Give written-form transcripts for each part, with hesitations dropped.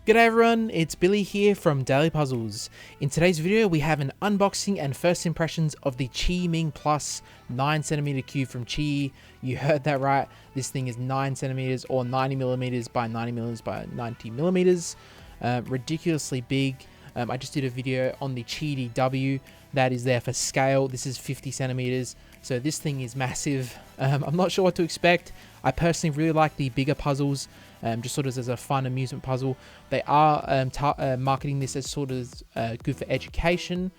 G'day everyone, it's Billy here from DailyPuzzles. In today's video we have an unboxing and first impressions of the QiMeng Plus 9cm cube from QiYi. You heard that right, this thing is 9cm or 90mm by 90mm by 90mm. Ridiculously big. I just did a video on the QiYi that is there for scale. This is 50cm, so this thing is massive. I'm not sure what to expect. I personally really like the bigger puzzles. Just sort of as a fun amusement puzzle. They are marketing this as sort of good for education.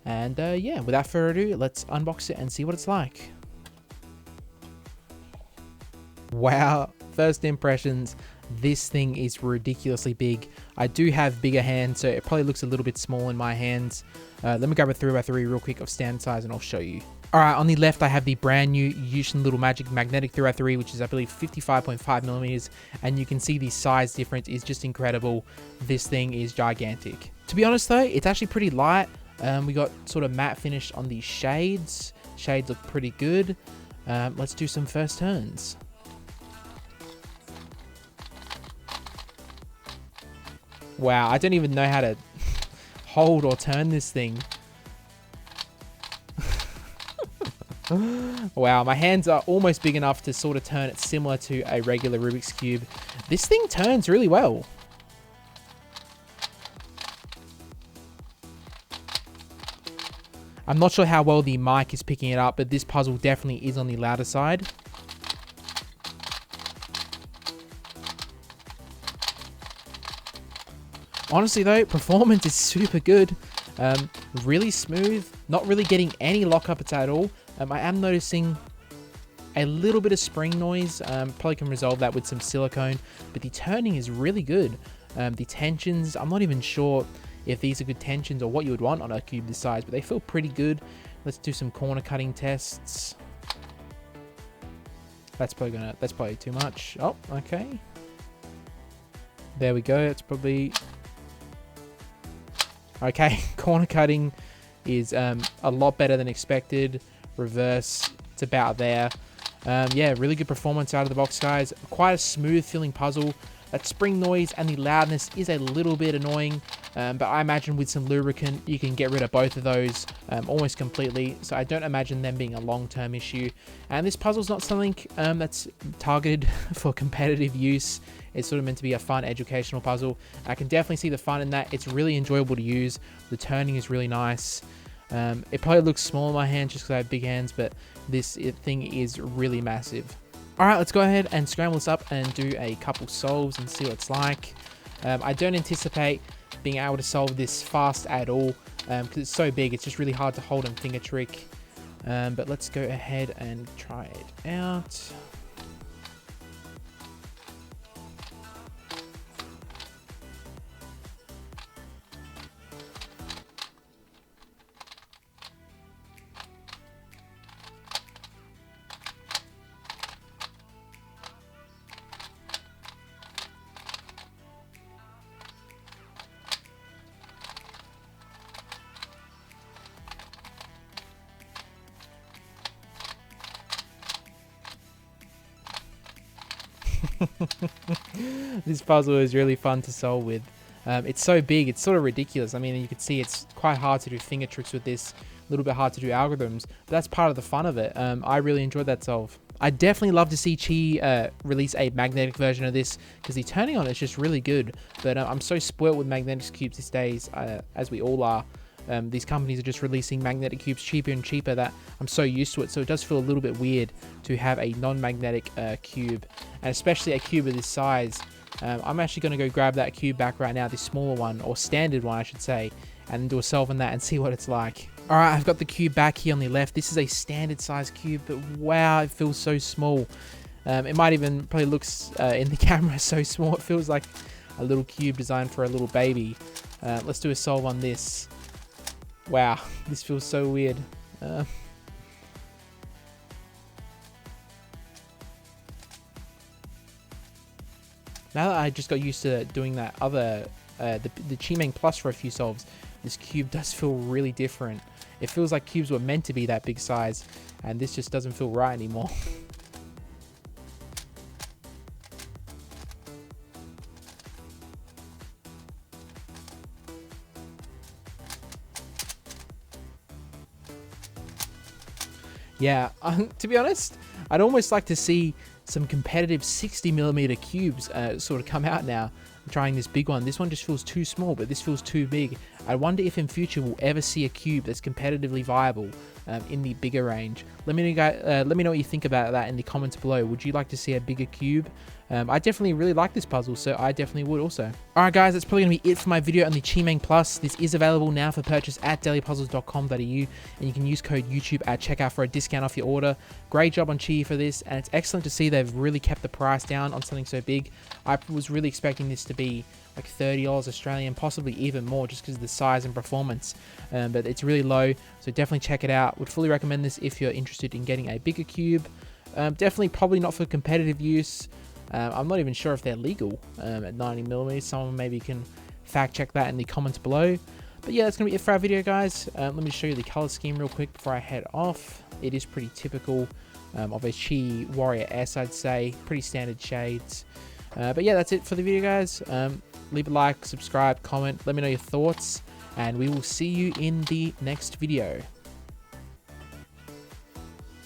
And yeah, without further ado, let's unbox it and see what it's like. Wow, first impressions. This thing is ridiculously big. I do have bigger hands, so it probably looks a little bit small in my hands. Let me grab a 3x3 real quick of standard size and I'll show you. Alright, on the left I have the brand new Yushin Little Magic Magnetic 3x3, which is I believe 55.5mm, and you can see the size difference is just incredible. This thing is gigantic. To be honest though, it's actually pretty light. We got sort of matte finish on the shades. Shades look pretty good. Let's do some first turns. Wow, I don't even know how to hold or turn this thing. Wow, my hands are almost big enough to sort of turn it similar to a regular Rubik's Cube. This thing turns really well. I'm not sure how well the mic is picking it up, but this puzzle definitely is on the louder side. Honestly though, performance is super good. Really smooth, not really getting any lockup at all. I am noticing a little bit of spring noise. Probably can resolve that with some silicone, but the turning is really good. The tensions, I'm not even sure if these are good tensions or what you would want on a cube this size, but they feel pretty good. Let's do some corner cutting tests. That's probably too much. Oh, okay. There we go. It's probably okay. Corner cutting is a lot better than expected. Reverse, it's about there. Yeah, really good performance out of the box, guys. Quite a smooth feeling puzzle. That spring noise and the loudness is a little bit annoying, but I imagine with some lubricant you can get rid of both of those almost completely, so I don't imagine them being a long-term issue. And this puzzle's not something that's targeted for competitive use. It's sort of meant to be a fun educational puzzle. I can definitely see the fun in that. It's really enjoyable to use. The turning is really nice. It probably looks small in my hand just because I have big hands, but this thing is really massive. Alright, let's go ahead and scramble this up and do a couple solves and see what it's like. I don't anticipate being able to solve this fast at all because it's so big. It's just really hard to hold and finger trick. But let's go ahead and try it out. This puzzle is really fun to solve with. It's so big, it's sort of ridiculous. I mean, you can see it's quite hard to do finger tricks with this, a little bit hard to do algorithms, but that's part of the fun of it. I really enjoyed that solve. I'd definitely love to see QiYi release a magnetic version of this because the turning on it is just really good, but I'm so spoiled with magnetic cubes these days, as we all are. These companies are just releasing magnetic cubes cheaper and cheaper that I'm so used to it, so it does feel a little bit weird to have a non-magnetic cube, and especially a cube of this size. I'm actually going to go grab that cube back right now, the smaller one, or standard one I should say, and do a solve on that and see what it's like. Alright, I've got the cube back here on the left. This is a standard size cube, but wow, it feels so small. It might even probably looks in the camera so small, it feels like a little cube designed for a little baby. Let's do a solve on this. Wow, this feels so weird. Now that I just got used to doing that other, the QiMeng Plus for a few solves, this cube does feel really different. It feels like cubes were meant to be that big size, and this just doesn't feel right anymore. Yeah, to be honest, I'd almost like to see some competitive 60mm cubes sort of come out now. I'm trying this big one. This one just feels too small, but this feels too big. I wonder if in future we'll ever see a cube that's competitively viable in the bigger range. Let me know what you think about that in the comments below. Would you like to see a bigger cube? I definitely really like this puzzle, so I definitely would also. Alright guys, that's probably going to be it for my video on the QiMeng Plus. This is available now for purchase at dailypuzzles.com.au, and you can use code YouTube at checkout for a discount off your order. Great job on QiYi for this, and it's excellent to see they've really kept the price down on something so big. I was really expecting this to be like $30 Australian, possibly even more, just because of the size and performance, but it's really low, so definitely check it out. Would fully recommend this if you're interested in getting a bigger cube. Definitely probably not for competitive use. I'm not even sure if they're legal at 90mm. Someone maybe can fact check that in the comments below. But yeah, that's going to be it for our video, guys. Let me show you the color scheme real quick before I head off. It is pretty typical of a QiYi Warrior S, I'd say. Pretty standard shades. But yeah, that's it for the video, guys. Leave a like, subscribe, comment, let me know your thoughts, and we will see you in the next video.